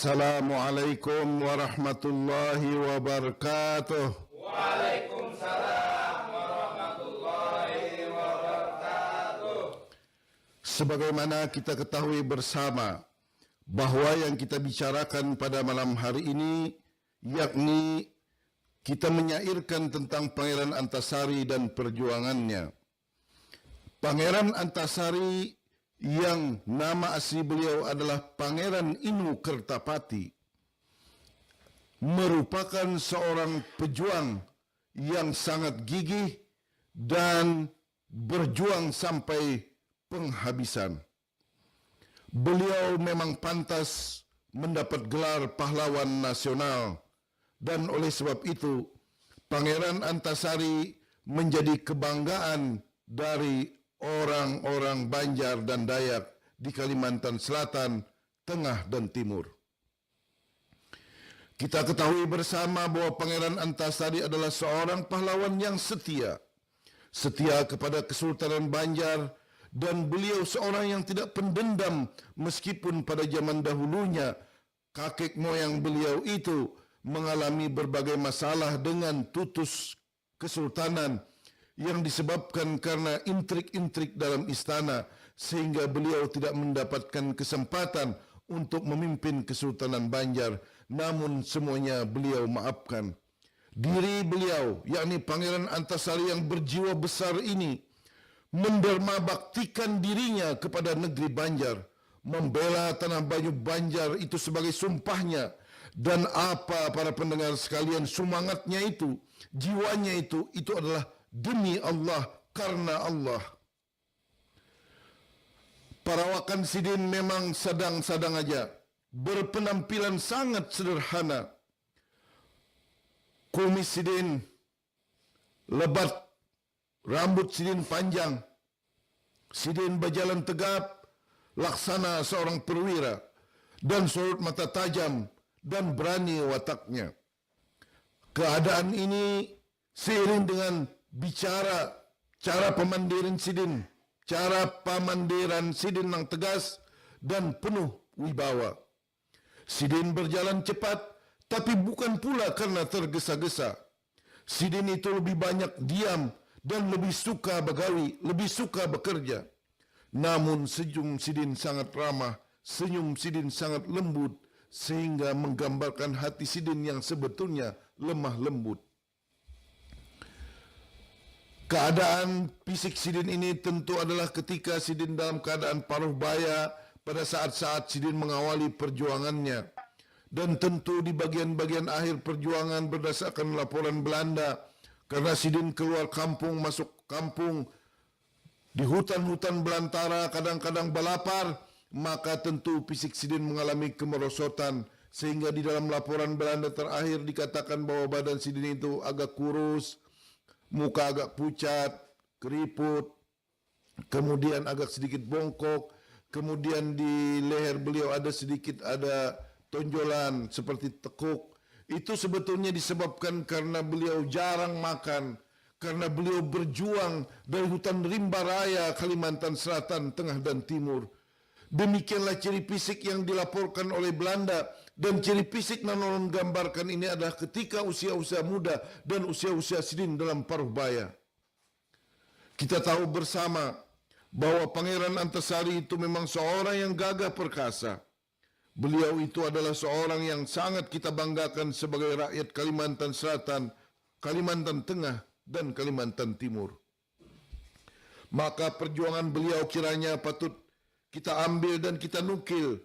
Assalamualaikum warahmatullahi wabarakatuh. Waalaikumsalam warahmatullahi wabarakatuh. Sebagaimana kita ketahui bersama bahwa yang kita bicarakan pada malam hari ini yakni kita menyairkan tentang Pangeran Antasari dan perjuangannya. Pangeran Antasari yang nama asli beliau adalah Pangeran Inu Kertapati merupakan seorang pejuang yang sangat gigih dan berjuang sampai penghabisan. Beliau memang pantas mendapat gelar pahlawan nasional dan oleh sebab itu Pangeran Antasari menjadi kebanggaan dari orang-orang Banjar dan Dayak di Kalimantan Selatan, Tengah dan Timur. Kita ketahui bersama bahwa Pangeran Antasari adalah seorang pahlawan yang setia kepada Kesultanan Banjar, dan beliau seorang yang tidak pendendam meskipun pada zaman dahulunya kakek moyang beliau itu mengalami berbagai masalah dengan tutus kesultanan yang disebabkan karena intrik-intrik dalam istana sehingga beliau tidak mendapatkan kesempatan untuk memimpin Kesultanan Banjar, namun semuanya beliau maafkan. Diri beliau, yakni Pangeran Antasari yang berjiwa besar ini, mendermabaktikan dirinya kepada negeri Banjar, membela tanah Banyu Banjar itu sebagai sumpahnya, dan apa para pendengar sekalian, semangatnya itu, jiwanya itu adalah demi Allah, karena Allah. Parawakan Sidin memang sadang-sadang aja, berpenampilan sangat sederhana. Kumis Sidin lebat, rambut Sidin panjang. Sidin berjalan tegap, laksana seorang perwira, dan sorot mata tajam dan berani wataknya. Keadaan ini seiring dengan cara pemandiran Sidin, cara pamandiran Sidin yang tegas dan penuh wibawa. Sidin berjalan cepat, tapi bukan pula karena tergesa-gesa. Sidin itu lebih banyak diam dan lebih suka begawi, lebih suka bekerja. Namun senyum Sidin sangat ramah, senyum Sidin sangat lembut, sehingga menggambarkan hati Sidin yang sebetulnya lemah lembut. Keadaan fisik Sidin ini tentu adalah ketika Sidin dalam keadaan paruh baya pada saat-saat Sidin mengawali perjuangannya. Dan tentu di bagian-bagian akhir perjuangan berdasarkan laporan Belanda, karena Sidin keluar kampung, masuk kampung, di hutan-hutan belantara, kadang-kadang balapar, maka tentu fisik Sidin mengalami kemerosotan, sehingga di dalam laporan Belanda terakhir dikatakan bahwa badan Sidin itu agak kurus, muka agak pucat, keriput, kemudian agak sedikit bongkok, kemudian di leher beliau ada tonjolan seperti tekuk. Itu sebetulnya disebabkan karena beliau jarang makan, karena beliau berjuang dari hutan rimba raya Kalimantan Selatan, Tengah dan Timur. Demikianlah ciri fisik yang dilaporkan oleh Belanda, dan ciri fisik yang menggambarkan ini adalah ketika usia-usia muda dan usia-usia Sidin dalam paruh baya. Kita tahu bersama bahwa Pangeran Antasari itu memang seorang yang gagah perkasa. Beliau itu adalah seorang yang sangat kita banggakan sebagai rakyat Kalimantan Selatan, Kalimantan Tengah, dan Kalimantan Timur. Maka perjuangan beliau kiranya patut kita ambil dan kita nukil,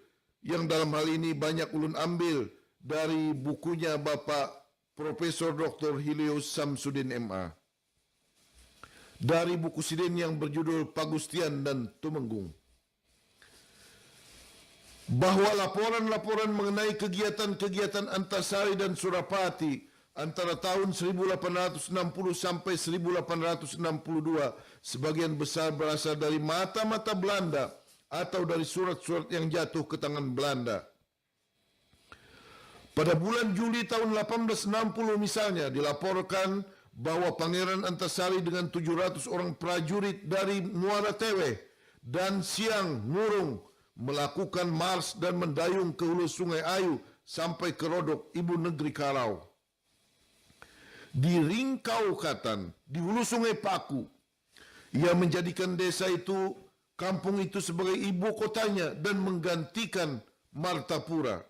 yang dalam hal ini banyak ulun ambil dari bukunya Bapak Profesor Dr. Helios Samsudin MA. Dari buku Sidin yang berjudul Pagustian dan Tumenggung. Bahwa laporan-laporan mengenai kegiatan-kegiatan Antasari dan Surapati antara tahun 1860 sampai 1862 sebagian besar berasal dari mata-mata Belanda atau dari surat-surat yang jatuh ke tangan Belanda. Pada bulan Juli tahun 1860 misalnya dilaporkan bahwa Pangeran Antasari dengan 700 orang prajurit dari Muara Tewe dan Siang Murung melakukan mars dan mendayung ke hulu Sungai Ayu sampai ke Rodok, ibu negeri Karau. Di Ringkaukatan, di hulu sungai Paku, ia menjadikan desa itu, kampung itu sebagai ibu kotanya dan menggantikan Martapura.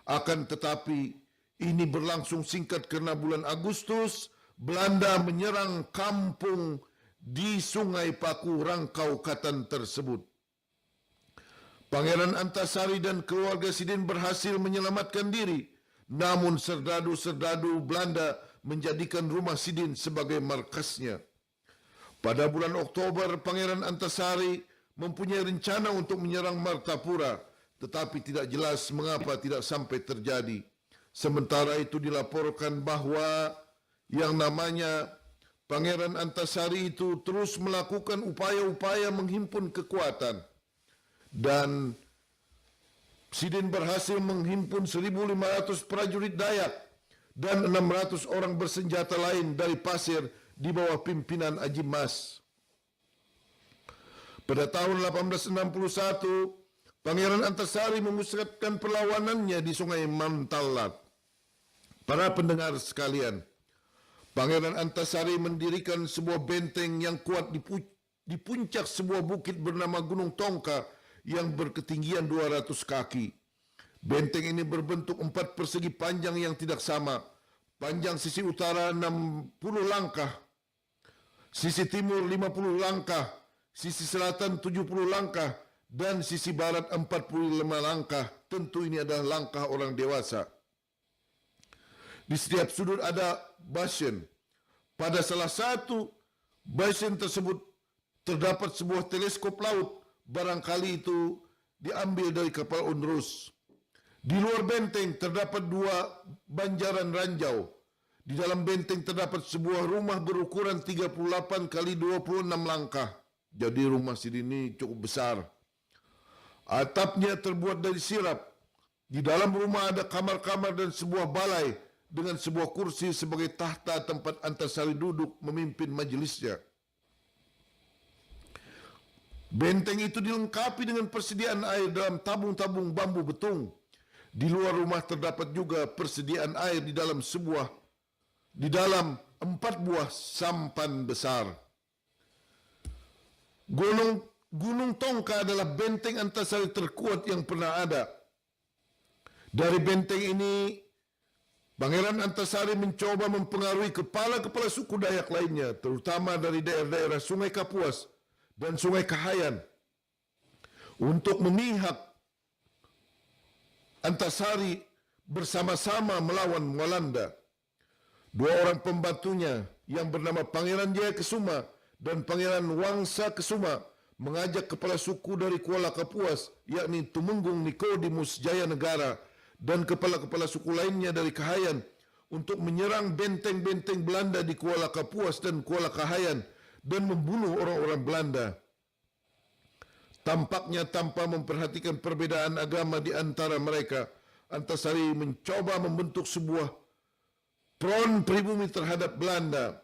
Akan tetapi ini berlangsung singkat karena bulan Agustus Belanda menyerang kampung di Sungai Paku Rangkaukatan tersebut. Pangeran Antasari dan keluarga Sidin berhasil menyelamatkan diri, namun serdadu-serdadu Belanda menjadikan rumah Sidin sebagai markasnya. Pada bulan Oktober, Pangeran Antasari mempunyai rencana untuk menyerang Martapura, tetapi tidak jelas mengapa tidak sampai terjadi. Sementara itu dilaporkan bahwa yang namanya Pangeran Antasari itu terus melakukan upaya-upaya menghimpun kekuatan. Dan Sidin berhasil menghimpun 1.500 prajurit Dayak dan 600 orang bersenjata lain dari pasir di bawah pimpinan Aji Mas. Pada tahun 1861, Pangeran Antasari memusatkan perlawanannya di Sungai Mantalat. Para pendengar sekalian, Pangeran Antasari mendirikan sebuah benteng yang kuat di puncak sebuah bukit bernama Gunung Tongka yang berketinggian 200 kaki. Benteng ini berbentuk 4 persegi panjang yang tidak sama. Panjang sisi utara 60 langkah, sisi timur 50 langkah, sisi selatan 70 langkah, dan sisi barat 45 langkah. Tentu ini adalah langkah orang dewasa. Di setiap sudut ada basin. Pada salah satu basin tersebut terdapat sebuah teleskop laut. Barangkali itu diambil dari kapal Unrus. Di luar benteng terdapat 2 banjaran ranjau. Di dalam benteng terdapat sebuah rumah berukuran 38 kali 26 langkah. Jadi rumah Sidin ini cukup besar. Atapnya terbuat dari sirap. Di dalam rumah ada kamar-kamar dan sebuah balai dengan sebuah kursi sebagai tahta tempat Antasari duduk memimpin majelisnya. Benteng itu dilengkapi dengan persediaan air dalam tabung-tabung bambu betung. Di luar rumah terdapat juga persediaan air di dalam 4 buah sampan besar. Gunung Tongka adalah benteng Antasari terkuat yang pernah ada. Dari benteng ini, Pangeran Antasari mencoba mempengaruhi kepala-kepala suku Dayak lainnya, terutama dari daerah-daerah Sungai Kapuas dan Sungai Kahayan, untuk memihak Antasari bersama-sama melawan Walanda. 2 orang pembantunya yang bernama Pangeran Jaya Kesuma dan Pangeran Wangsa Kesuma mengajak kepala suku dari Kuala Kapuas, yakni Tumenggung Nikodemus Jaya Negara, dan kepala-kepala suku lainnya dari Kahayan untuk menyerang benteng-benteng Belanda di Kuala Kapuas dan Kuala Kahayan dan membunuh orang-orang Belanda. Tampaknya tanpa memperhatikan perbedaan agama di antara mereka, Antasari mencoba membentuk sebuah front pribumi terhadap Belanda.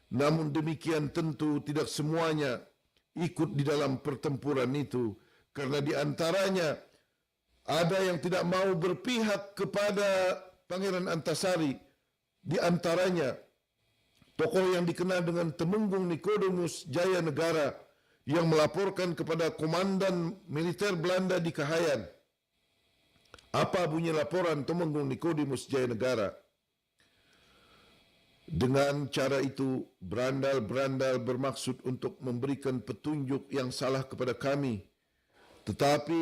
Namun demikian tentu tidak semuanya ikut di dalam pertempuran itu, karena di antaranya ada yang tidak mau berpihak kepada Pangeran Antasari. Di antaranya tokoh yang dikenal dengan Tumenggung Nikodemus Jaya Negara yang melaporkan kepada komandan militer Belanda di Kahayan. Apa bunyi laporan Tumenggung Nikodemus Jaya Negara? Dengan cara itu, berandal-berandal bermaksud untuk memberikan petunjuk yang salah kepada kami. Tetapi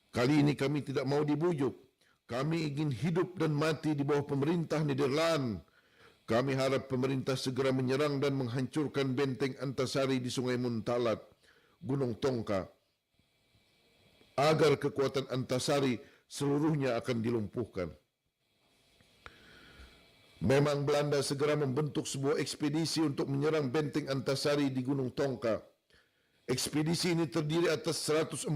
kali ini kami tidak mau dibujuk. Kami ingin hidup dan mati di bawah pemerintah Nederland. Kami harap pemerintah segera menyerang dan menghancurkan benteng Antasari di Sungai Muntalat, Gunung Tongka, agar kekuatan Antasari seluruhnya akan dilumpuhkan. Memang Belanda segera membentuk sebuah ekspedisi untuk menyerang benteng Antasari di Gunung Tongka. Ekspedisi ini terdiri atas 142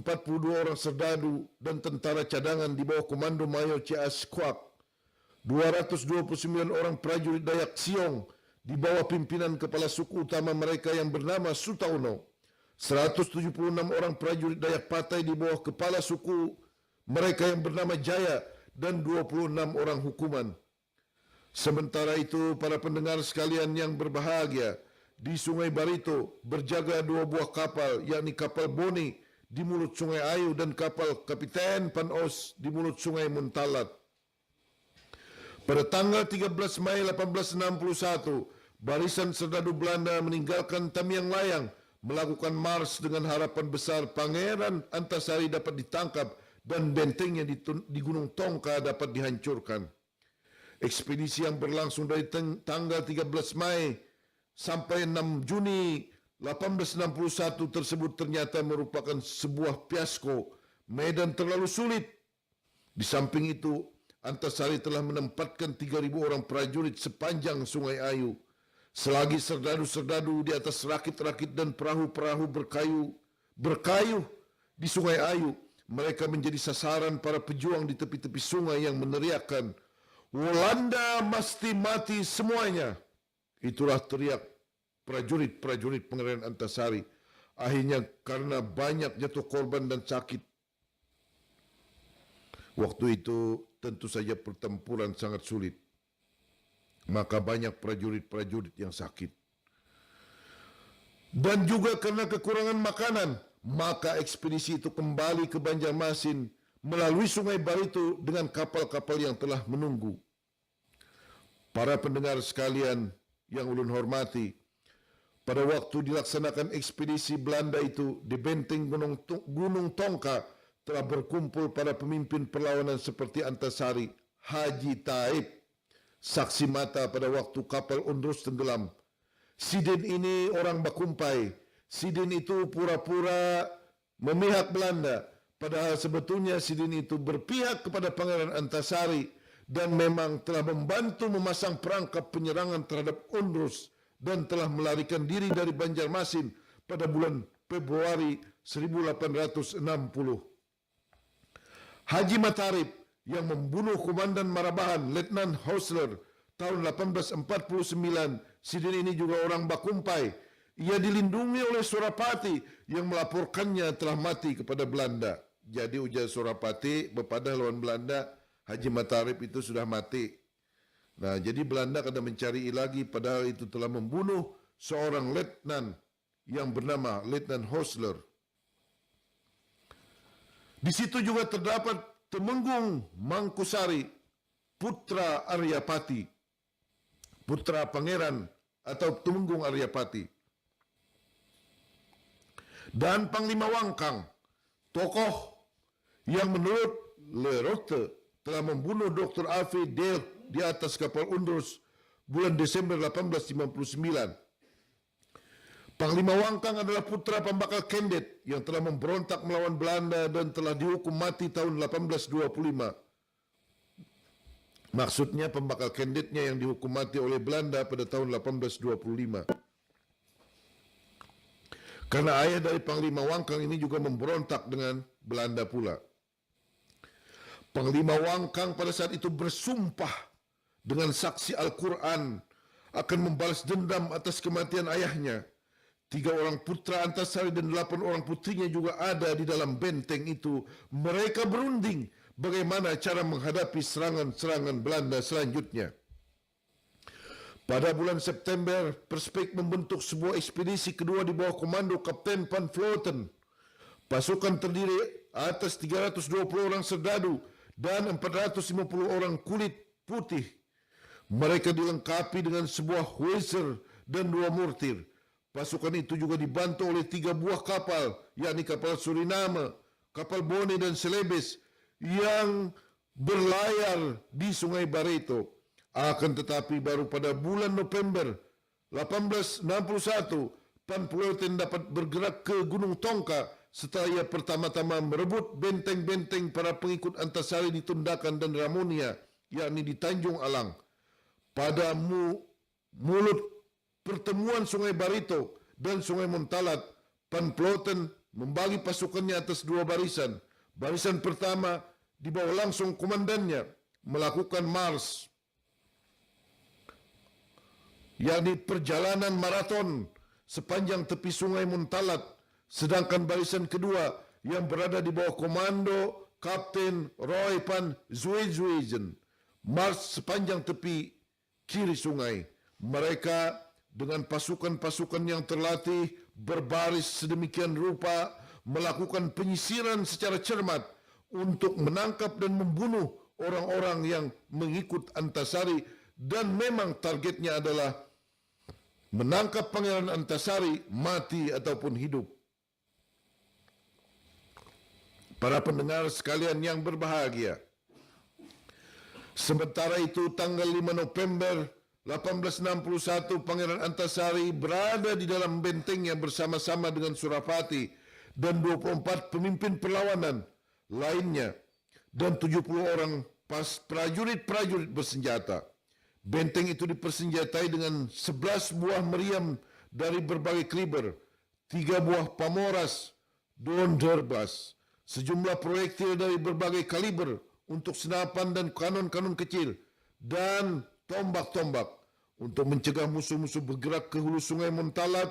orang serdadu dan tentara cadangan di bawah komando Mayor C.A. Kwak, 229 orang prajurit Dayak Siong di bawah pimpinan kepala suku utama mereka yang bernama Sutauno, 176 orang prajurit Dayak Patai di bawah kepala suku mereka yang bernama Jaya, dan 26 orang hukuman. Sementara itu, para pendengar sekalian yang berbahagia, di Sungai Barito berjaga 2 buah kapal, yakni kapal Boni di mulut Sungai Ayu dan kapal Kapiten Panos di mulut Sungai Muntalat. Pada tanggal 13 Mei 1861, barisan serdadu Belanda meninggalkan Tamiang Layang, melakukan mars dengan harapan besar Pangeran Antasari dapat ditangkap dan bentengnya di Gunung Tongka dapat dihancurkan. Ekspedisi yang berlangsung dari tanggal 13 Mei sampai 6 Juni 1861 tersebut ternyata merupakan sebuah fiasko. Medan terlalu sulit. Di samping itu, Antasari telah menempatkan 3.000 orang prajurit sepanjang Sungai Ayu. Selagi serdadu-serdadu di atas rakit-rakit dan perahu-perahu berkayu di Sungai Ayu, mereka menjadi sasaran para pejuang di tepi-tepi sungai yang meneriakkan, "Walanda mesti mati semuanya." Itulah teriak prajurit-prajurit Pangeran Antasari. Akhirnya karena banyak jatuh korban dan sakit. Waktu itu tentu saja pertempuran sangat sulit. Maka banyak prajurit-prajurit yang sakit. Dan juga karena kekurangan makanan, maka ekspedisi itu kembali ke Banjarmasin melalui Sungai Barito dengan kapal-kapal yang telah menunggu. Para pendengar sekalian yang ulun hormati, pada waktu dilaksanakan ekspedisi Belanda itu di benteng Gunung Tongka telah berkumpul para pemimpin perlawanan seperti Antasari, Haji Taib, saksi mata pada waktu kapal Undrus tenggelam. Sidin ini orang Bakumpai. Sidin itu pura-pura memihak Belanda, padahal sebetulnya Sidin itu berpihak kepada Pangeran Antasari dan memang telah membantu memasang perangkap penyerangan terhadap Undrus dan telah melarikan diri dari Banjarmasin pada bulan Februari 1860. Haji Matarib yang membunuh Komandan Marabahan, Letnan Hausler, tahun 1849, Sidin ini juga orang Bakumpai. Ia dilindungi oleh Surapati yang melaporkannya telah mati kepada Belanda. Jadi ujar Surapati, bepada lawan Belanda, Haji Matarib itu sudah mati. Nah, jadi Belanda kena mencari lagi, padahal itu telah membunuh seorang letnan yang bernama Letnan Hausler. Di situ juga terdapat Temenggung Mangkusari, putra Aryapati, putra pangeran atau Temenggung Aryapati. Dan Panglima Wangkang, tokoh yang menurut Le Rote telah membunuh Dr. Alfred Dale di atas kapal Undrus bulan Desember 1859. Panglima Wangkang adalah putra pembakal Kendet yang telah memberontak melawan Belanda dan telah dihukum mati tahun 1825. Maksudnya pembakal Kendetnya yang dihukum mati oleh Belanda pada tahun 1825. Karena ayah dari Panglima Wangkang ini juga memberontak dengan Belanda pula. Panglima Wangkang pada saat itu bersumpah dengan saksi Al-Quran akan membalas dendam atas kematian ayahnya. 3 orang putra Antasari dan 8 orang putrinya juga ada di dalam benteng itu. Mereka berunding bagaimana cara menghadapi serangan-serangan Belanda selanjutnya. Pada bulan September, Perspek membentuk sebuah ekspedisi kedua di bawah komando Kapten Van Vleuten. Pasukan terdiri atas 320 orang serdadu dan 450 orang kulit putih. Mereka dilengkapi dengan sebuah howitzer dan 2 mortir. Pasukan itu juga dibantu oleh 3 buah kapal, yakni kapal Suriname, kapal Bone dan Celebes yang berlayar di Sungai Barito. Akan tetapi baru pada bulan November 1861, Van Vleuten dapat bergerak ke Gunung Tongka setelah ia pertama-tama merebut benteng-benteng para pengikut Antasari di Tundakan dan Ramonia, yakni di Tanjung Alang. Pada mulut pertemuan Sungai Barito dan Sungai Muntalat, Van Vleuten membagi pasukannya atas 2 barisan. Barisan pertama di bawah langsung komandannya melakukan mars, yakni perjalanan maraton sepanjang tepi Sungai Muntalat. Sedangkan barisan kedua yang berada di bawah komando Kapten Roy van Zuijen march sepanjang tepi kiri sungai. Mereka dengan pasukan-pasukan yang terlatih berbaris sedemikian rupa melakukan penyisiran secara cermat untuk menangkap dan membunuh orang-orang yang mengikut Antasari, dan memang targetnya adalah menangkap Pangeran Antasari mati ataupun hidup. Para pendengar sekalian yang berbahagia, sementara itu tanggal 5 November 1861 Pangeran Antasari berada di dalam bentengnya bersama-sama dengan Surapati dan 24 pemimpin perlawanan lainnya dan 70 orang prajurit-prajurit bersenjata. Benteng itu dipersenjatai dengan 11 buah meriam dari berbagai kaliber, 3 buah pamoras, donderbas, sejumlah proyektil dari berbagai kaliber untuk senapan dan kanon-kanon kecil, dan tombak-tombak. Untuk mencegah musuh-musuh bergerak ke hulu sungai Montalat,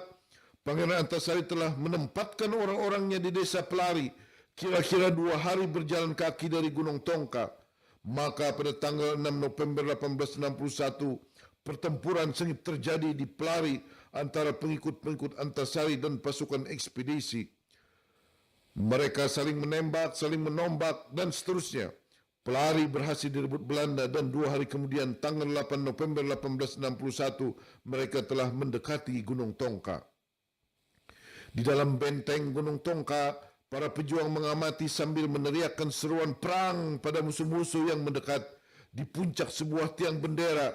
Pangeran Antasari telah menempatkan orang-orangnya di desa Pelari, kira-kira 2 hari berjalan kaki dari Gunung Tongka. Maka pada tanggal 6 November 1861, pertempuran sengit terjadi di Pelari antara pengikut-pengikut Antasari dan pasukan ekspedisi. Mereka saling menembak, saling menombak, dan seterusnya. Pelari berhasil direbut Belanda dan 2 hari kemudian tanggal 8 November 1861 mereka telah mendekati Gunung Tongka. Di dalam benteng Gunung Tongka, para pejuang mengamati sambil meneriakkan seruan perang pada musuh-musuh yang mendekat. Di puncak sebuah tiang bendera,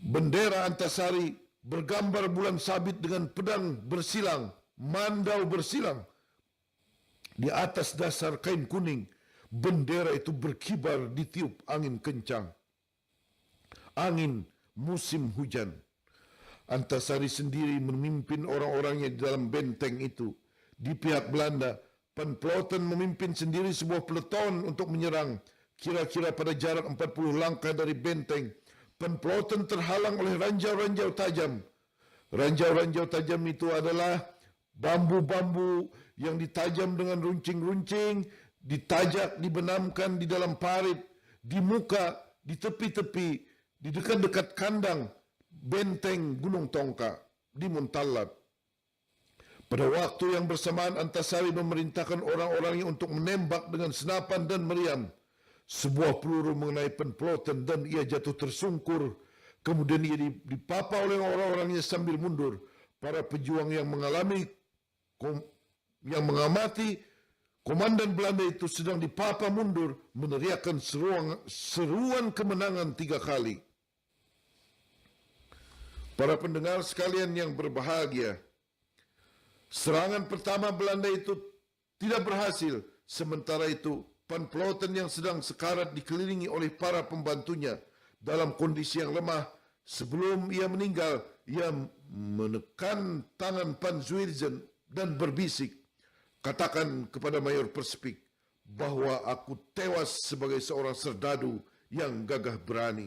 bendera Antasari bergambar bulan sabit dengan pedang bersilang, mandau bersilang. Di atas dasar kain kuning, bendera itu berkibar ditiup angin kencang. Angin musim hujan. Antasari sendiri memimpin orang-orangnya di dalam benteng itu. Di pihak Belanda, Van Vleuten memimpin sendiri sebuah peleton untuk menyerang. Kira-kira pada jarak 40 langkah dari benteng, Van Vleuten terhalang oleh ranjau-ranjau tajam. Ranjau-ranjau tajam itu adalah bambu-bambu yang ditajam dengan runcing-runcing, ditajak, dibenamkan di dalam parit, di muka, di tepi-tepi, di dekat-dekat kandang benteng Gunung Tongka di Montalat. Pada waktu yang bersamaan, Antasari memerintahkan orang-orangnya untuk menembak dengan senapan dan meriam. Sebuah peluru mengenai Van Vleuten dan ia jatuh tersungkur. Kemudian ia dipapa oleh orang-orangnya sambil mundur. Para pejuang yang mengamati komandan Belanda itu sedang dipapa mundur, meneriakkan seruan kemenangan 3 kali. Para pendengar sekalian yang berbahagia, serangan pertama Belanda itu tidak berhasil. Sementara itu, Van Vleuten yang sedang sekarat dikelilingi oleh para pembantunya dalam kondisi yang lemah. Sebelum ia meninggal, ia menekan tangan Van Zuijen dan berbisik, "Katakan kepada Mayor Perspik bahwa aku tewas sebagai seorang serdadu yang gagah berani."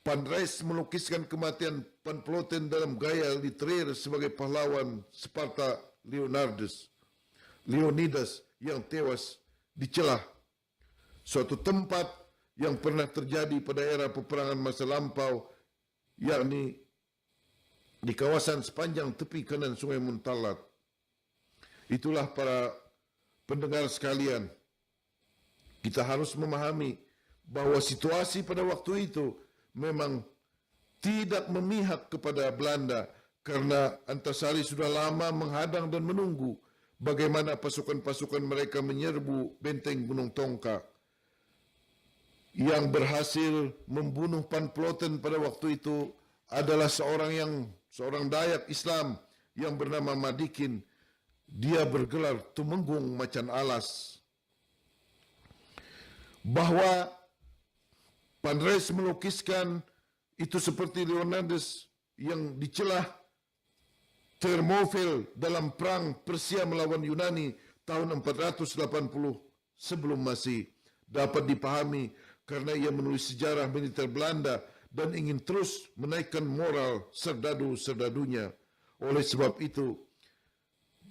Van Rijs melukiskan kematian Van Vleuten dalam gaya literer sebagai pahlawan Sparta Leonidas yang tewas di celah suatu tempat yang pernah terjadi pada era peperangan masa lampau, yakni di kawasan sepanjang tepi kanan Sungai Montalat. Itulah para pendengar sekalian, kita harus memahami bahwa situasi pada waktu itu memang tidak memihak kepada Belanda, karena Antasari sudah lama menghadang dan menunggu bagaimana pasukan-pasukan mereka menyerbu benteng Gunung Tongka. Yang berhasil membunuh Van Vleuten pada waktu itu adalah seorang Dayak Islam yang bernama Madikin. Dia bergelar Tumenggung Macan Alas. Bahwa Van Rijs melukiskan itu seperti Leonidas yang dicelah Thermopylae dalam perang Persia melawan Yunani tahun 480 sebelum Masehi, dapat dipahami karena ia menulis sejarah militer Belanda dan ingin terus menaikkan moral serdadu-serdadunya. Oleh sebab itu,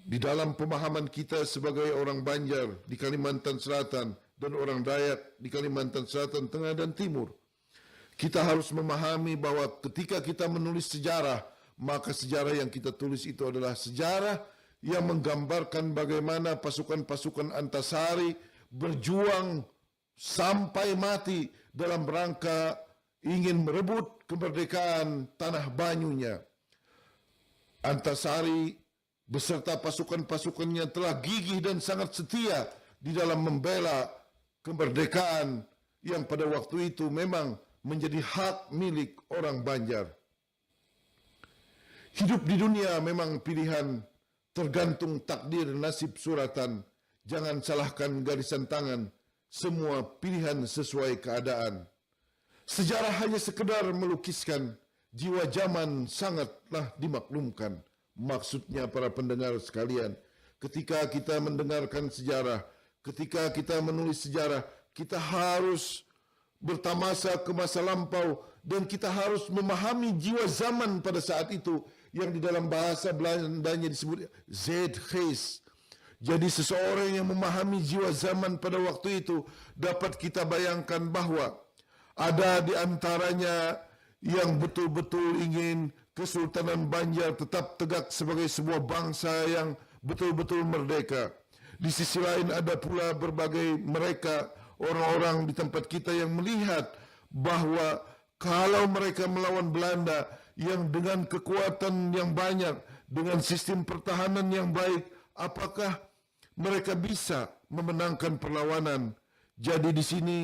Di dalam pemahaman kita sebagai orang Banjar di Kalimantan Selatan dan orang Dayak di Kalimantan Selatan, Tengah dan Timur, kita harus memahami bahwa ketika kita menulis sejarah, maka sejarah yang kita tulis itu adalah sejarah yang menggambarkan bagaimana pasukan-pasukan Antasari berjuang sampai mati dalam rangka ingin merebut kemerdekaan tanah Banyunya. Antasari beserta pasukan-pasukannya telah gigih dan sangat setia di dalam membela kemerdekaan yang pada waktu itu memang menjadi hak milik orang Banjar. Hidup di dunia memang pilihan, tergantung takdir nasib suratan. Jangan salahkan garisan tangan, semua pilihan sesuai keadaan. Sejarah hanya sekedar melukiskan, jiwa zaman sangatlah dimaklumkan. Maksudnya para pendengar sekalian, ketika kita mendengarkan sejarah, ketika kita menulis sejarah, kita harus bertamasa ke masa lampau dan kita harus memahami jiwa zaman pada saat itu yang di dalam bahasa Belandanya disebut Zeitgeist. Jadi seseorang yang memahami jiwa zaman pada waktu itu dapat kita bayangkan bahwa ada di antaranya yang betul-betul ingin Kesultanan Banjar tetap tegak sebagai sebuah bangsa yang betul-betul merdeka. Di sisi lain ada pula berbagai mereka, orang-orang di tempat kita yang melihat bahwa kalau mereka melawan Belanda yang dengan kekuatan yang banyak, dengan sistem pertahanan yang baik, apakah mereka bisa memenangkan perlawanan? Jadi di sini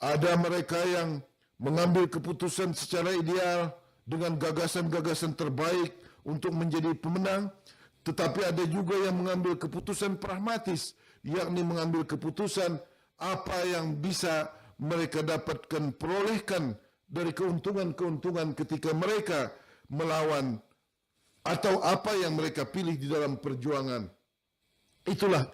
ada mereka yang mengambil keputusan secara ideal dengan gagasan-gagasan terbaik untuk menjadi pemenang, tetapi ada juga yang mengambil keputusan pragmatis, yakni mengambil keputusan apa yang bisa mereka dapatkan, perolehkan dari keuntungan-keuntungan ketika mereka melawan, atau apa yang mereka pilih di dalam perjuangan. Itulah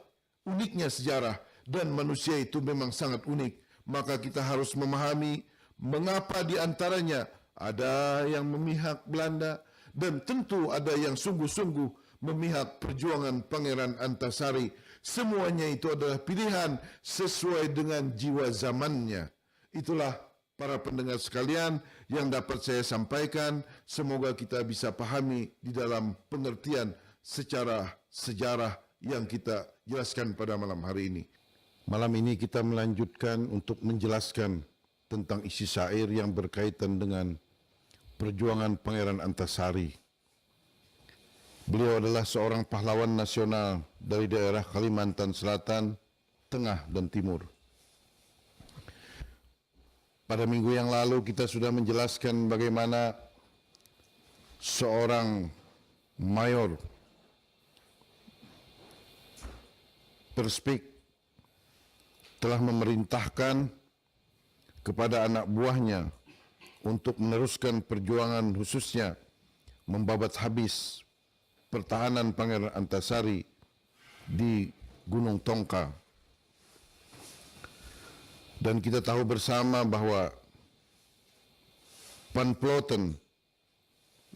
uniknya sejarah, dan manusia itu memang sangat unik. Maka kita harus memahami mengapa di antaranya ada yang memihak Belanda dan tentu ada yang sungguh-sungguh memihak perjuangan Pangeran Antasari. Semuanya itu adalah pilihan sesuai dengan jiwa zamannya. Itulah para pendengar sekalian yang dapat saya sampaikan. Semoga kita bisa pahami di dalam pengertian secara sejarah yang kita jelaskan pada malam hari ini. Malam ini kita melanjutkan untuk menjelaskan tentang isi syair yang berkaitan dengan perjuangan Pangeran Antasari. Beliau adalah seorang pahlawan nasional dari daerah Kalimantan Selatan, Tengah dan Timur. Pada minggu yang lalu kita sudah menjelaskan bagaimana seorang mayor Perspik telah memerintahkan kepada anak buahnya untuk meneruskan perjuangan, khususnya membabat habis pertahanan Pangeran Antasari di Gunung Tongka. Dan kita tahu bersama bahwa Van Ploten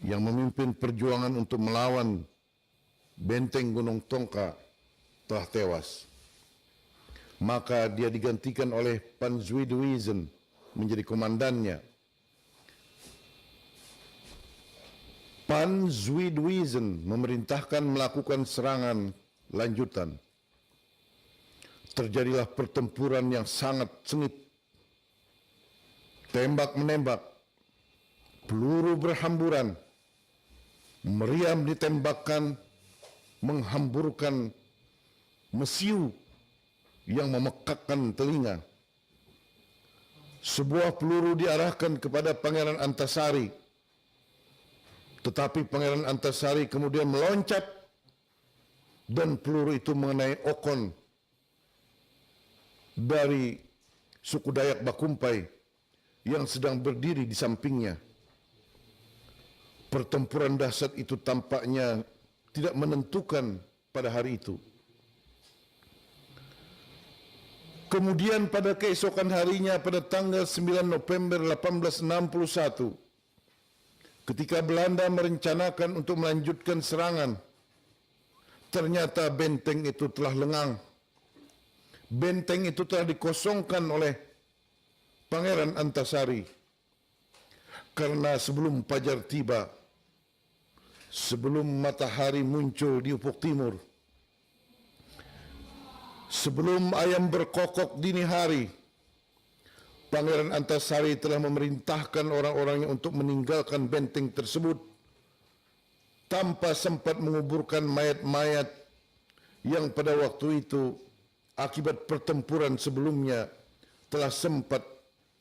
yang memimpin perjuangan untuk melawan benteng Gunung Tongka telah tewas. Maka dia digantikan oleh Van Zwijndewsen menjadi komandannya. Van Zwijndewsen memerintahkan melakukan serangan lanjutan. Terjadilah pertempuran yang sangat sengit. Tembak-menembak, peluru berhamburan, meriam ditembakkan, menghamburkan mesiu yang memekakkan telinga. Sebuah peluru diarahkan kepada Pangeran Antasari, tetapi Pangeran Antasari kemudian meloncat dan peluru itu mengenai Okon dari suku Dayak Bakumpai yang sedang berdiri di sampingnya. Pertempuran dahsyat itu tampaknya tidak menentukan pada hari itu. Kemudian pada keesokan harinya pada tanggal 9 November 1861, ketika Belanda merencanakan untuk melanjutkan serangan, ternyata benteng itu telah lengang. Benteng itu telah dikosongkan oleh Pangeran Antasari. Karena sebelum fajar tiba, sebelum matahari muncul di ufuk timur, sebelum ayam berkokok dini hari, Pangeran Antasari telah memerintahkan orang-orangnya untuk meninggalkan benteng tersebut tanpa sempat menguburkan mayat-mayat yang pada waktu itu akibat pertempuran sebelumnya telah sempat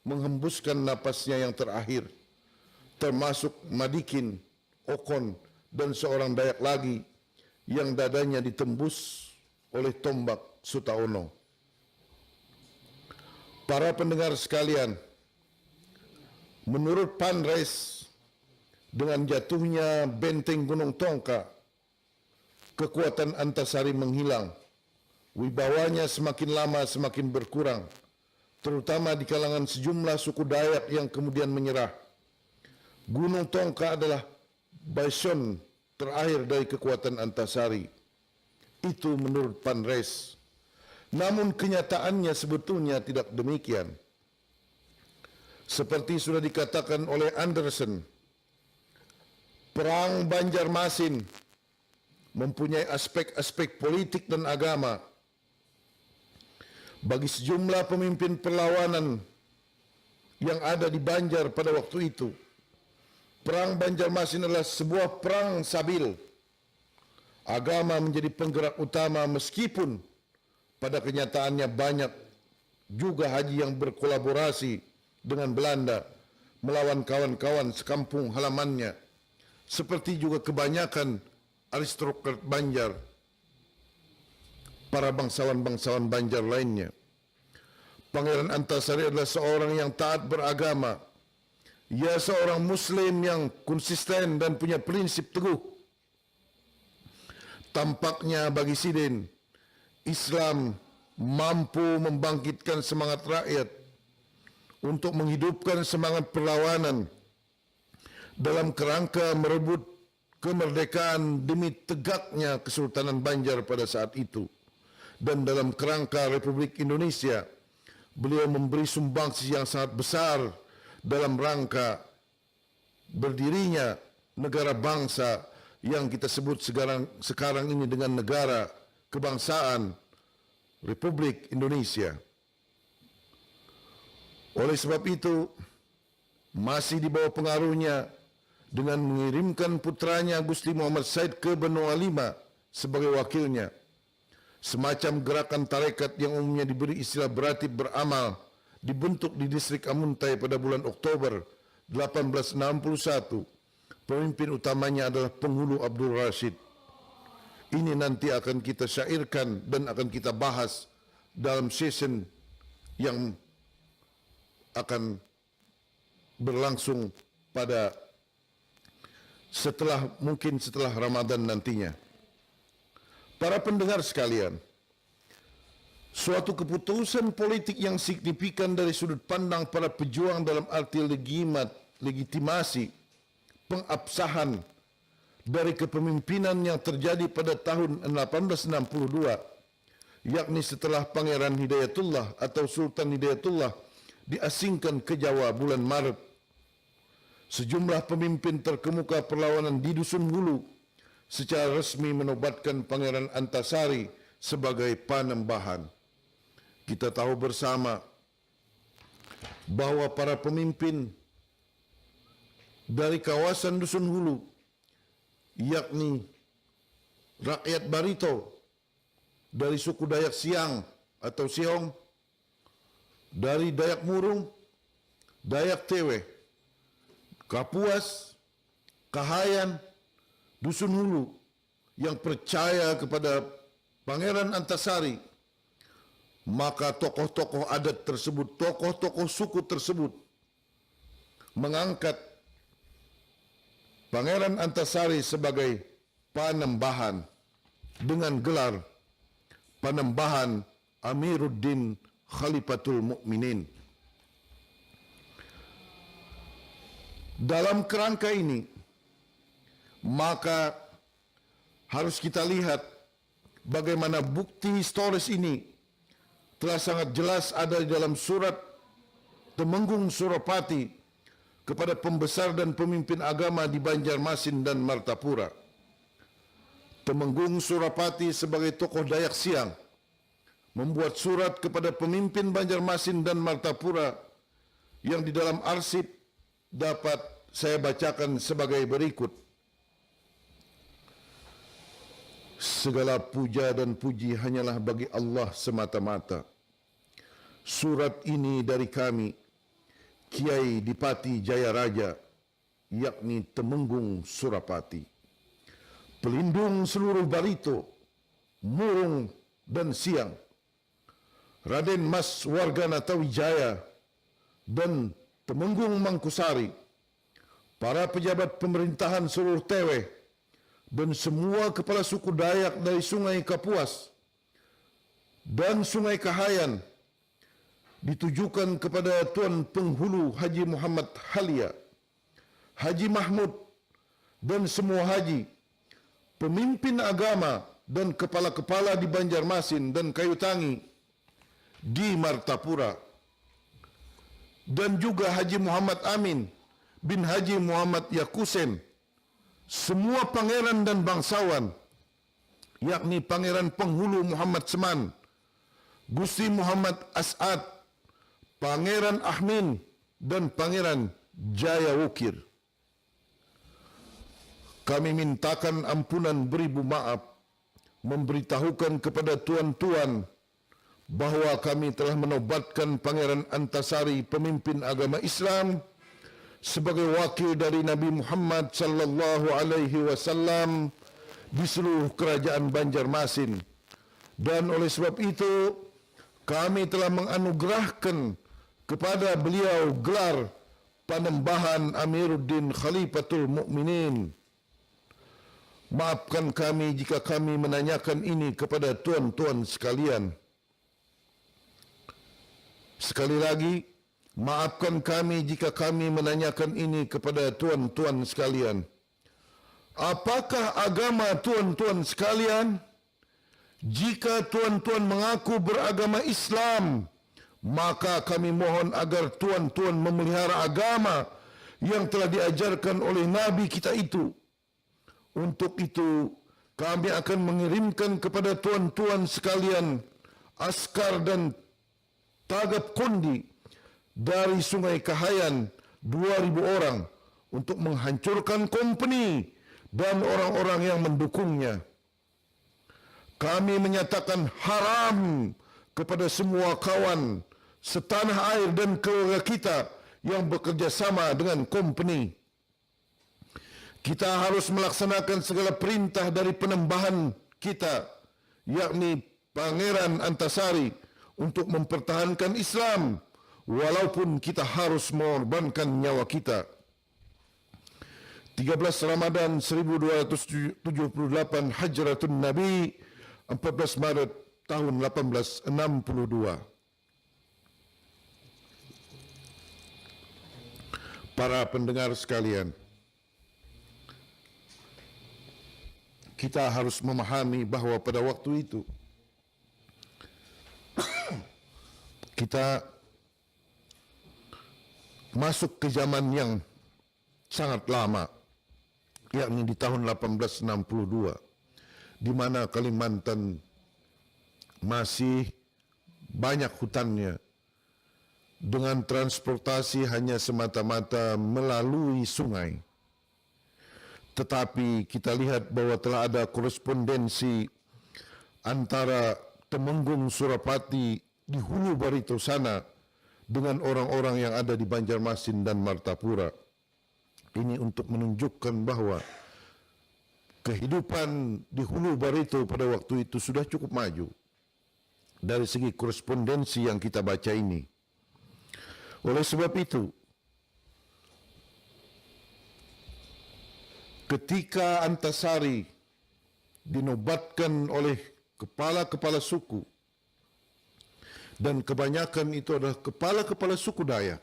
menghembuskan napasnya yang terakhir, termasuk Madikin, Okon, dan seorang Dayak lagi yang dadanya ditembus oleh tombak Sutaono. Para pendengar sekalian, menurut Panres, dengan jatuhnya benteng Gunung Tongka, kekuatan Antasari menghilang, wibawanya semakin lama semakin berkurang, terutama di kalangan sejumlah suku Dayak yang kemudian menyerah. Gunung Tongka adalah bastion terakhir dari kekuatan Antasari. Itu menurut Panres. Namun kenyataannya sebetulnya tidak demikian. Seperti sudah dikatakan oleh Anderson, Perang Banjarmasin mempunyai aspek-aspek politik dan agama. Bagi sejumlah pemimpin perlawanan yang ada di Banjar pada waktu itu, Perang Banjarmasin adalah sebuah perang sabil. Agama menjadi penggerak utama meskipun pada kenyataannya banyak juga haji yang berkolaborasi dengan Belanda melawan kawan-kawan sekampung halamannya, seperti juga kebanyakan aristokrat Banjar, para bangsawan-bangsawan Banjar lainnya. Pangeran Antasari adalah seorang yang taat beragama. Ia seorang Muslim yang konsisten dan punya prinsip teguh. Tampaknya bagi Sidin, Islam mampu membangkitkan semangat rakyat untuk menghidupkan semangat perlawanan dalam kerangka merebut kemerdekaan demi tegaknya Kesultanan Banjar pada saat itu. Dan dalam kerangka Republik Indonesia, beliau memberi sumbangsi yang sangat besar dalam rangka berdirinya negara bangsa yang kita sebut sekarang ini dengan negara kebangsaan Republik Indonesia. Oleh sebab itu, masih di bawah pengaruhnya, dengan mengirimkan putranya Gusti Muhammad Said ke Benua Lima sebagai wakilnya, semacam gerakan tarekat yang umumnya diberi istilah beratib beramal, dibentuk di distrik Amuntai pada bulan Oktober 1861. Pemimpin utamanya adalah Penghulu Abdul Rashid. Ini nanti akan kita syairkan dan akan kita bahas dalam session yang akan berlangsung pada mungkin setelah Ramadan nantinya. Para pendengar sekalian, suatu keputusan politik yang signifikan dari sudut pandang para pejuang dalam arti legitimasi pengabsahan dari kepemimpinan yang terjadi pada tahun 1862, yakni setelah Pangeran Hidayatullah atau Sultan Hidayatullah diasingkan ke Jawa bulan Maret. Sejumlah pemimpin terkemuka perlawanan di Dusun Hulu secara resmi menobatkan Pangeran Antasari sebagai Panembahan. Kita tahu bersama bahwa para pemimpin dari kawasan Dusun Hulu, yakni rakyat Barito dari suku Dayak Siang atau Siong, dari Dayak Murung, Dayak Tewe, Kapuas, Kahayan, Dusun Hulu yang percaya kepada Pangeran Antasari, maka tokoh-tokoh adat tersebut, tokoh-tokoh suku tersebut mengangkat Pangeran Antasari sebagai Panembahan dengan gelar Panembahan Amiruddin Khalifatul Mukminin. Dalam kerangka ini, maka harus kita lihat bagaimana bukti historis ini telah sangat jelas ada di dalam surat Temenggung Surapati kepada pembesar dan pemimpin agama di Banjarmasin dan Martapura. Temenggung Surapati sebagai tokoh Dayak Siang membuat surat kepada pemimpin Banjarmasin dan Martapura yang di dalam arsip dapat saya bacakan sebagai berikut. Segala puja dan puji hanyalah bagi Allah semata-mata. Surat ini dari kami, Kiai Dipati Jaya Raja, yakni Temenggung Surapati, pelindung seluruh Barito, Murung dan Siang, Raden Mas Warganata Wijaya dan Temenggung Mangkusari, para pejabat pemerintahan seluruh Teweh, dan semua kepala suku Dayak dari Sungai Kapuas dan Sungai Kahayan, ditujukan kepada Tuan Penghulu Haji Muhammad Halia, Haji Mahmud dan semua haji, pemimpin agama dan kepala-kepala di Banjarmasin dan Kayutangi, di Martapura, dan juga Haji Muhammad Amin bin Haji Muhammad Yakusen, semua pangeran dan bangsawan, yakni Pangeran Penghulu Muhammad Seman, Gusti Muhammad As'ad, Pangeran Ahmin, dan Pangeran Jaya Wukir. Kami mintakan ampunan beribu maaf, memberitahukan kepada tuan-tuan bahawa kami telah menobatkan Pangeran Antasari, pemimpin agama Islam, sebagai wakil dari Nabi Muhammad sallallahu alaihi wasallam di seluruh kerajaan Banjarmasin, dan oleh sebab itu kami telah menganugerahkan kepada beliau gelar Panembahan Amiruddin Khalifatul Mukminin. Maafkan kami jika kami menanyakan ini kepada tuan-tuan sekalian. Sekali lagi, maafkan kami jika kami menanyakan ini kepada tuan-tuan sekalian. Apakah agama tuan-tuan sekalian? Jika tuan-tuan mengaku beragama Islam, maka kami mohon agar tuan-tuan memelihara agama yang telah diajarkan oleh Nabi kita itu. Untuk itu, kami akan mengirimkan kepada tuan-tuan sekalian askar dan tagap kondi dari Sungai Kahayan 2,000 orang untuk menghancurkan company dan orang-orang yang mendukungnya. Kami menyatakan haram kepada semua kawan setanah air dan keluarga kita yang bekerja sama dengan company. Kita harus melaksanakan segala perintah dari penembahan kita, yakni Pangeran Antasari, untuk mempertahankan Islam, walaupun kita harus mengorbankan nyawa kita. 13 Ramadan 1278 Hajratun Nabi, 14 Maret tahun 1862. Para pendengar sekalian, kita harus memahami bahawa pada waktu itu kita masuk ke zaman yang sangat lama, yakni di tahun 1862, di mana Kalimantan masih banyak hutannya, dengan transportasi hanya semata-mata melalui sungai. Tetapi kita lihat bahawa telah ada korespondensi antara Temenggung Surapati di hulu Barito sana dengan orang-orang yang ada di Banjarmasin dan Martapura. Ini untuk menunjukkan bahawa kehidupan di hulu Barito pada waktu itu sudah cukup maju dari segi korespondensi yang kita baca ini. Oleh sebab itu, ketika Antasari dinobatkan oleh kepala-kepala suku, dan kebanyakan itu adalah kepala-kepala suku Dayak,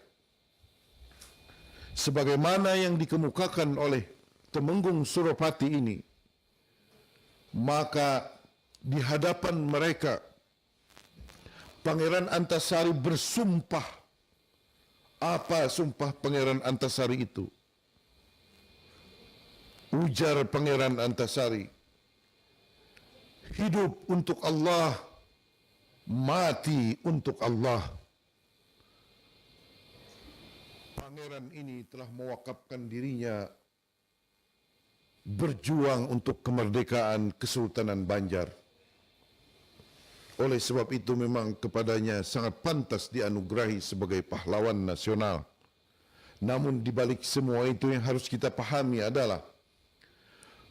sebagaimana yang dikemukakan oleh Temenggung Surapati ini, maka di hadapan mereka, Pangeran Antasari bersumpah. Apa sumpah Pangeran Antasari itu? Ujar Pangeran Antasari, hidup untuk Allah, mati untuk Allah. Pangeran ini telah mewakafkan dirinya berjuang untuk kemerdekaan Kesultanan Banjar. Oleh sebab itu memang kepadanya sangat pantas dianugerahi sebagai pahlawan nasional. Namun di balik semua itu yang harus kita pahami adalah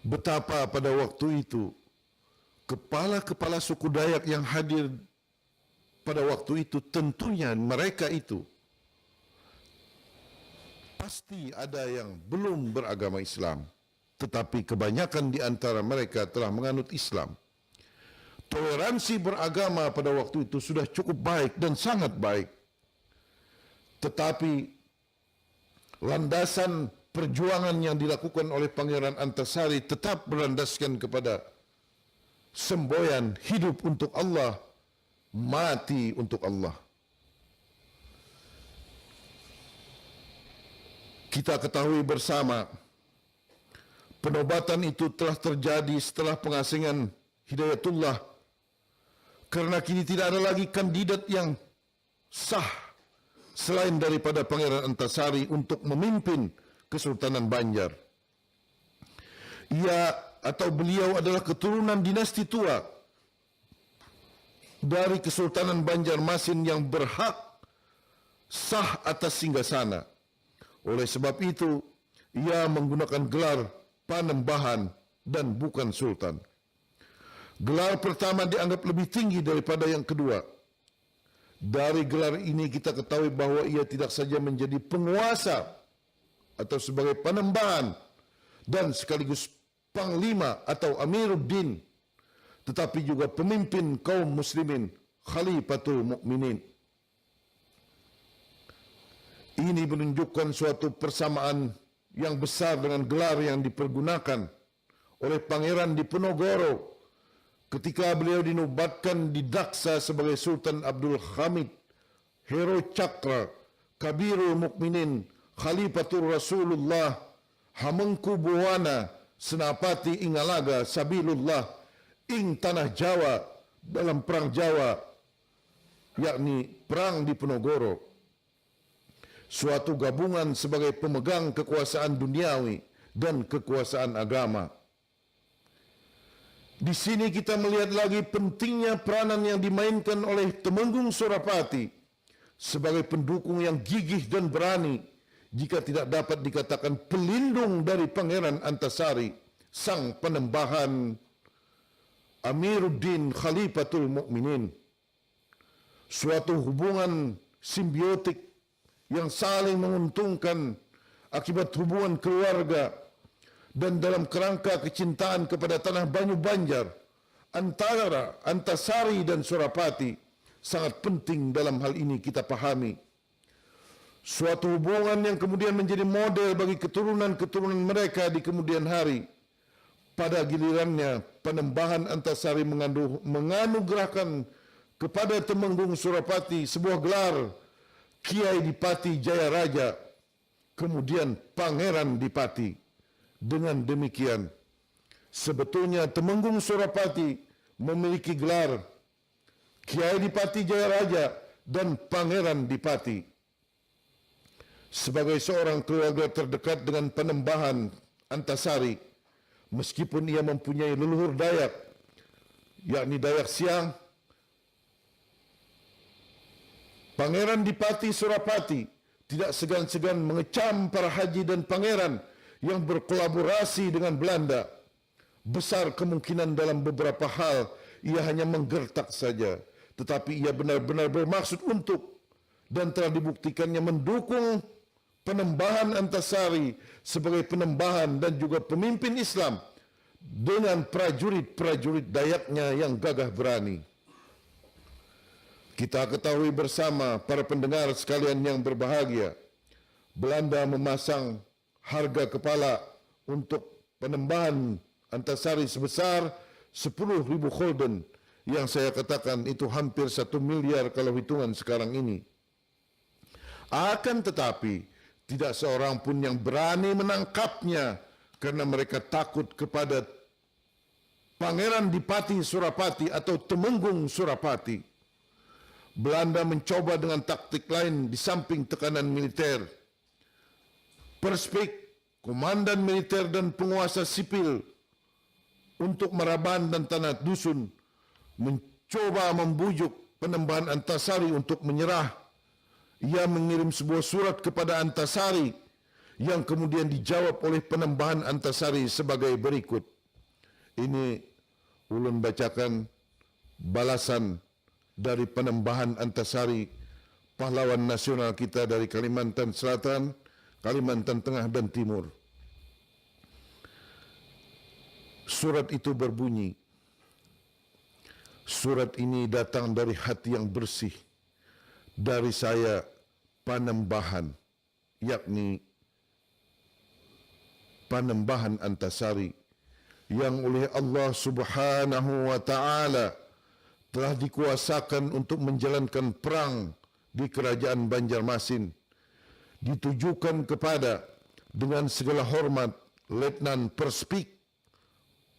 betapa pada waktu itu kepala-kepala suku Dayak yang hadir pada waktu itu, tentunya mereka itu pasti ada yang belum beragama Islam, tetapi kebanyakan di antara mereka telah menganut Islam. Toleransi beragama pada waktu itu sudah cukup baik dan sangat baik. Tetapi landasan perjuangan yang dilakukan oleh Pangeran Antasari tetap berlandaskan kepada semboyan hidup untuk Allah, mati untuk Allah. Kita ketahui bersama, penobatan itu telah terjadi setelah pengasingan Hidayatullah, karena kini tidak ada lagi kandidat yang sah selain daripada Pangeran Antasari untuk memimpin Kesultanan Banjar. Ia atau beliau adalah keturunan dinasti tua dari Kesultanan Banjarmasin yang berhak sah atas singgasana. Oleh sebab itu, ia menggunakan gelar Panembahan dan bukan Sultan. Gelar pertama dianggap lebih tinggi daripada yang kedua. Dari gelar ini kita ketahui bahawa ia tidak saja menjadi penguasa atau sebagai panembahan dan sekaligus panglima atau Amiruddin, tetapi juga pemimpin kaum muslimin, Khalifatul Mukminin. Ini menunjukkan suatu persamaan yang besar dengan gelar yang dipergunakan oleh Pangeran Diponegoro ketika beliau dinobatkan di Daksa sebagai Sultan Abdul Hamid, Hero Cakra, Kabirul Mukminin, Khalifatul Rasulullah, Hamengku Buwana, Senapati Ingalaga, Sabilullah, ing Tanah Jawa dalam Perang Jawa, yakni Perang Diponegoro. Suatu gabungan sebagai pemegang kekuasaan duniawi dan kekuasaan agama. Di sini kita melihat lagi pentingnya peranan yang dimainkan oleh Temenggung Surapati sebagai pendukung yang gigih dan berani, jika tidak dapat dikatakan pelindung dari Pangeran Antasari, sang penembahan Amiruddin Khalifatul Mukminin. Suatu hubungan simbiotik yang saling menguntungkan akibat hubungan keluarga dan dalam kerangka kecintaan kepada tanah Banyu Banjar antara Antasari dan Surapati sangat penting dalam hal ini kita pahami. Suatu hubungan yang kemudian menjadi model bagi keturunan-keturunan mereka di kemudian hari. Pada gilirannya, Panembahan Antasari menganugerahkan kepada Temenggung Surapati sebuah gelar Kiai Dipati Jaya Raja, kemudian Pangeran Dipati. Dengan demikian, sebetulnya Temenggung Surapati memiliki gelar Kiai Dipati Jaya Raja dan Pangeran Dipati. Sebagai seorang keluarga terdekat dengan Panembahan Antasari, meskipun ia mempunyai leluhur Dayak, yakni Dayak Siang, Pangeran Dipati Surapati tidak segan-segan mengecam para haji dan pangeran yang berkolaborasi dengan Belanda. Besar kemungkinan dalam beberapa hal ia hanya menggertak saja, tetapi ia benar-benar bermaksud untuk dan telah dibuktikannya mendukung Panembahan Antasari sebagai penembahan dan juga pemimpin Islam dengan prajurit-prajurit Dayaknya yang gagah berani. Kita ketahui bersama para pendengar sekalian yang berbahagia, Belanda memasang harga kepala untuk Panembahan Antasari sebesar 10.000 Holden, yang saya katakan itu hampir 1 miliar kalau hitungan sekarang ini. Akan tetapi, tidak seorang pun yang berani menangkapnya karena mereka takut kepada Pangeran Dipati Surapati atau Temenggung Surapati. Belanda mencoba dengan taktik lain di samping tekanan militer. Perspek, komandan militer dan penguasa sipil untuk Maraban dan Tanah Dusun mencoba membujuk Penembahan Antasari untuk menyerah. Ia mengirim sebuah surat kepada Antasari yang kemudian dijawab oleh Penembahan Antasari sebagai berikut. Ini ulun bacakan balasan dari Penembahan Antasari, pahlawan nasional kita dari Kalimantan Selatan, Kalimantan Tengah dan Timur. Surat itu berbunyi, surat ini datang dari hati yang bersih, dari saya Panembahan, yakni Panembahan Antasari, yang oleh Allah Subhanahu wa Ta'ala telah dikuasakan untuk menjalankan perang di Kerajaan Banjarmasin, ditujukan kepada dengan segala hormat Letnan Perspik,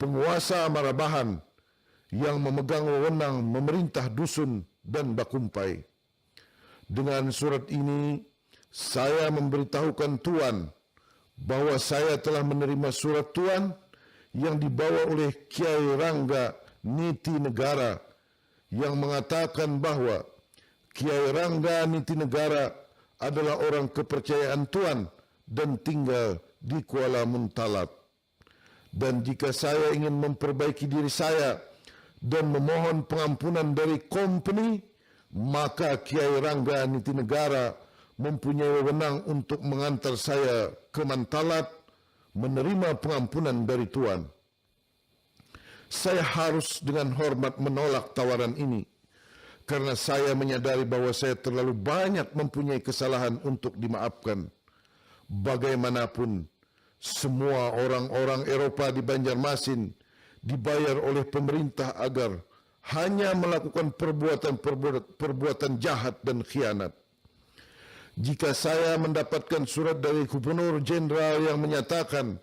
penguasa Marabahan yang memegang wewenang memerintah dusun dan Bakumpai. Dengan surat ini, saya memberitahukan Tuan bahwa saya telah menerima surat Tuan yang dibawa oleh Kiai Rangga Niti Negara yang mengatakan bahwa Kiai Rangga Niti Negara adalah orang kepercayaan Tuan dan tinggal di Kuala Muntalat. Dan jika saya ingin memperbaiki diri saya dan memohon pengampunan dari company, maka Kiai Rangga Niti Negara mempunyai wewenang untuk mengantar saya ke Mantalat menerima pengampunan dari Tuan. Saya harus dengan hormat menolak tawaran ini karena saya menyadari bahwa saya terlalu banyak mempunyai kesalahan untuk dimaafkan. Bagaimanapun, semua orang-orang Eropah di Banjarmasin dibayar oleh pemerintah agar hanya melakukan perbuatan jahat dan khianat. Jika saya mendapatkan surat dari Gubernur Jenderal yang menyatakan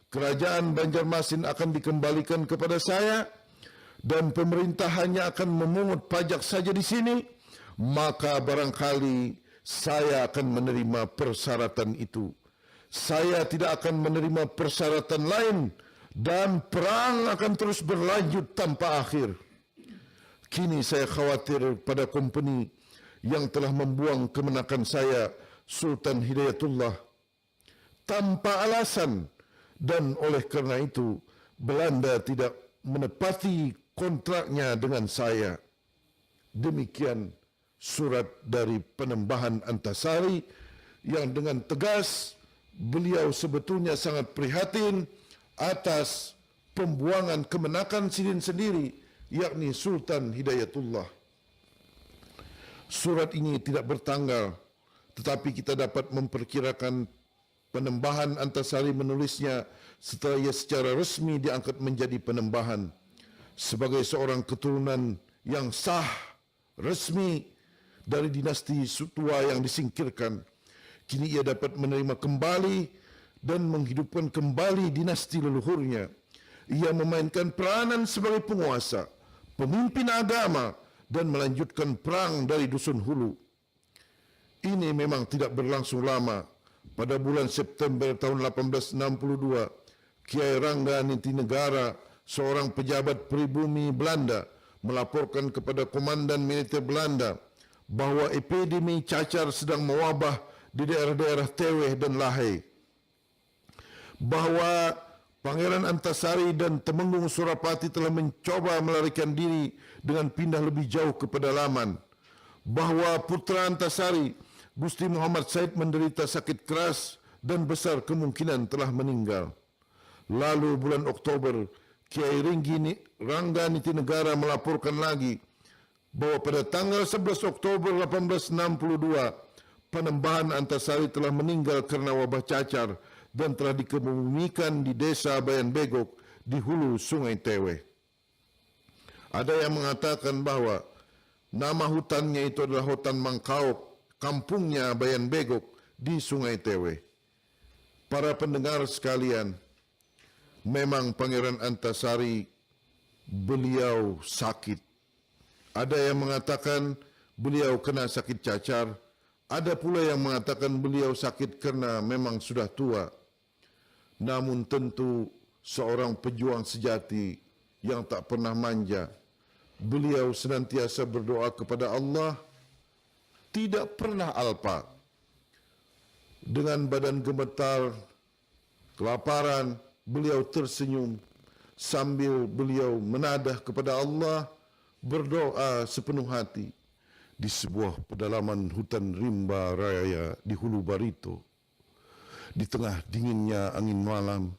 Kerajaan Banjarmasin akan dikembalikan kepada saya dan pemerintah hanya akan memungut pajak saja di sini, maka barangkali saya akan menerima persyaratan itu. Saya tidak akan menerima persyaratan lain dan perang akan terus berlanjut tanpa akhir. Kini saya khawatir pada company yang telah membuang kemenakan saya, Sultan Hidayatullah, tanpa alasan, dan oleh kerana itu Belanda tidak menepati kontraknya dengan saya. Demikian surat dari Penembahan Antasari yang dengan tegas beliau sebetulnya sangat prihatin atas pembuangan kemenakan Sidin sendiri, yakni Sultan Hidayatullah. Surat ini tidak bertanggal, tetapi kita dapat memperkirakan Penembahan Antasari menulisnya setelah ia secara resmi diangkat menjadi penembahan. Sebagai seorang keturunan yang sah, resmi dari dinasti tua yang disingkirkan, kini ia dapat menerima kembali dan menghidupkan kembali dinasti leluhurnya. Ia memainkan peranan sebagai penguasa, pemimpin agama, dan melanjutkan perang dari dusun hulu. Ini memang tidak berlangsung lama. Pada bulan September tahun 1862, Kiai Rangga Niti Negara, seorang pejabat pribumi Belanda, melaporkan kepada Komandan Militer Belanda bahwa epidemi cacar sedang mewabah di daerah-daerah Teweh dan Lahai. Bahwa Pangeran Antasari dan Temenggung Surapati telah mencoba melarikan diri dengan pindah lebih jauh ke pedalaman. Bahwa putra Antasari, Gusti Muhammad Said, menderita sakit keras dan besar kemungkinan telah meninggal. Lalu bulan Oktober, Kiai Rangga Niti Negara melaporkan lagi bahwa pada tanggal 11 Oktober 1862, Panembahan Antasari telah meninggal karena wabah cacar dan telah dikebumikan di desa Bayan Begok di hulu Sungai Teweh. Ada yang mengatakan bahwa nama hutannya itu adalah hutan Mangkaok, kampungnya Bayan Begok di Sungai Tewe. Para pendengar sekalian, memang Pangeran Antasari beliau sakit. Ada yang mengatakan beliau kena sakit cacar, ada pula yang mengatakan beliau sakit karena memang sudah tua. Namun tentu seorang pejuang sejati yang tak pernah manja, beliau senantiasa berdoa kepada Allah, tidak pernah alpa. Dengan badan gemetar, kelaparan, beliau tersenyum sambil beliau menadah kepada Allah, berdoa sepenuh hati di sebuah pedalaman hutan rimba raya di Hulu Barito. Di tengah dinginnya angin malam,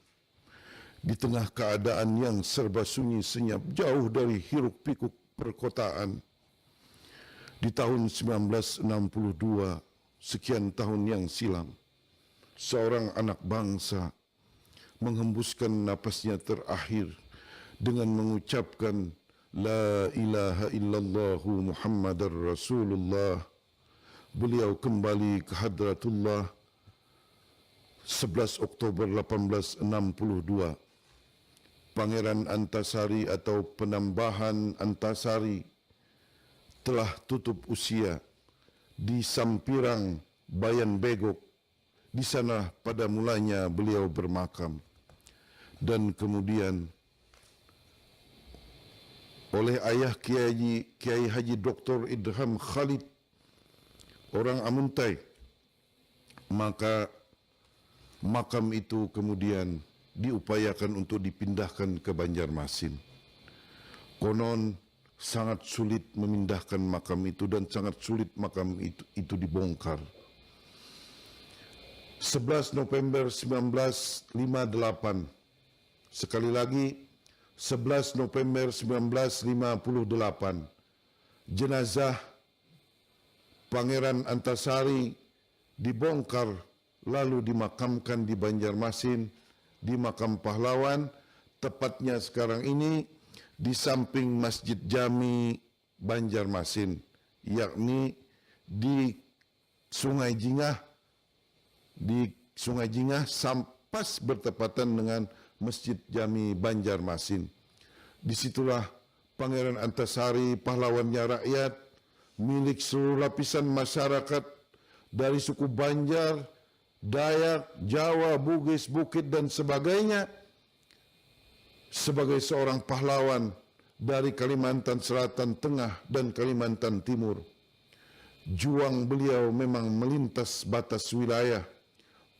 di tengah keadaan yang serba sunyi senyap, jauh dari hiruk pikuk perkotaan. Di tahun 1962, sekian tahun yang silam, seorang anak bangsa menghembuskan napasnya terakhir dengan mengucapkan La ilaha illallah Muhammadar Rasulullah. Beliau kembali ke Hadratullah 11 Oktober 1862. Pangeran Antasari atau Penambahan Antasari telah tutup usia di Sampirang Bayan Begok. Di sana pada mulanya beliau bermakam. Dan kemudian oleh ayah Kiai Haji Dr. Idham Khalid, orang Amuntai, maka makam itu kemudian diupayakan untuk dipindahkan ke Banjarmasin. Konon sangat sulit memindahkan makam itu dan sangat sulit makam itu dibongkar. 11 November 1958, sekali lagi 11 November 1958, jenazah Pangeran Antasari dibongkar lalu dimakamkan di Banjarmasin, di makam pahlawan, tepatnya sekarang ini di samping Masjid Jami Banjarmasin, yakni di Sungai Jingah, pas bertepatan dengan Masjid Jami Banjarmasin. Disitulah Pangeran Antasari, pahlawannya rakyat, milik seluruh lapisan masyarakat dari suku Banjar, Dayak, Jawa, Bugis, Bukit dan sebagainya, sebagai seorang pahlawan dari Kalimantan Selatan, Tengah dan Kalimantan Timur. Juang beliau memang melintas batas wilayah,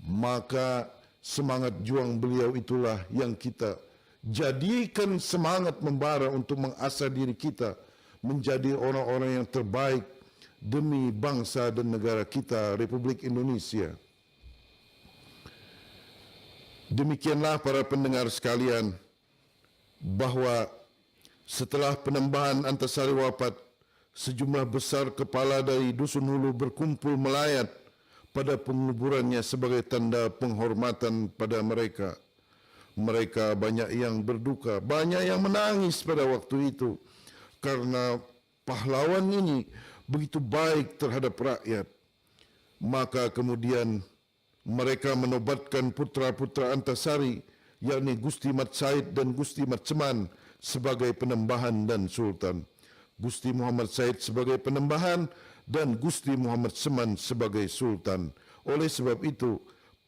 maka semangat juang beliau itulah yang kita jadikan semangat membara untuk mengasah diri kita menjadi orang-orang yang terbaik demi bangsa dan negara kita, Republik Indonesia. Demikianlah para pendengar sekalian, bahwa setelah Penambahan Antasari wafat, sejumlah besar kepala dari Dusun Hulu berkumpul melayat pada penguburannya sebagai tanda penghormatan pada mereka. Mereka banyak yang berduka, banyak yang menangis pada waktu itu, karena pahlawan ini begitu baik terhadap rakyat. Maka kemudian mereka menobatkan putra-putra Antasari, yakni Gusti Mat Said dan Gusti Mat Seman sebagai penembahan dan sultan. Gusti Muhammad Said sebagai penembahan dan Gusti Muhammad Seman sebagai sultan. Oleh sebab itu,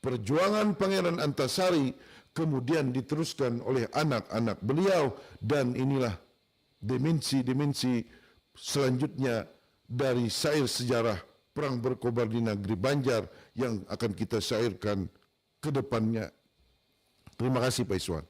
perjuangan Pangeran Antasari kemudian diteruskan oleh anak-anak beliau, dan inilah dimensi-dimensi selanjutnya dari syair sejarah Perang Berkobar di Negeri Banjar yang akan kita syairkan ke depannya. Terima kasih Pak Iswan.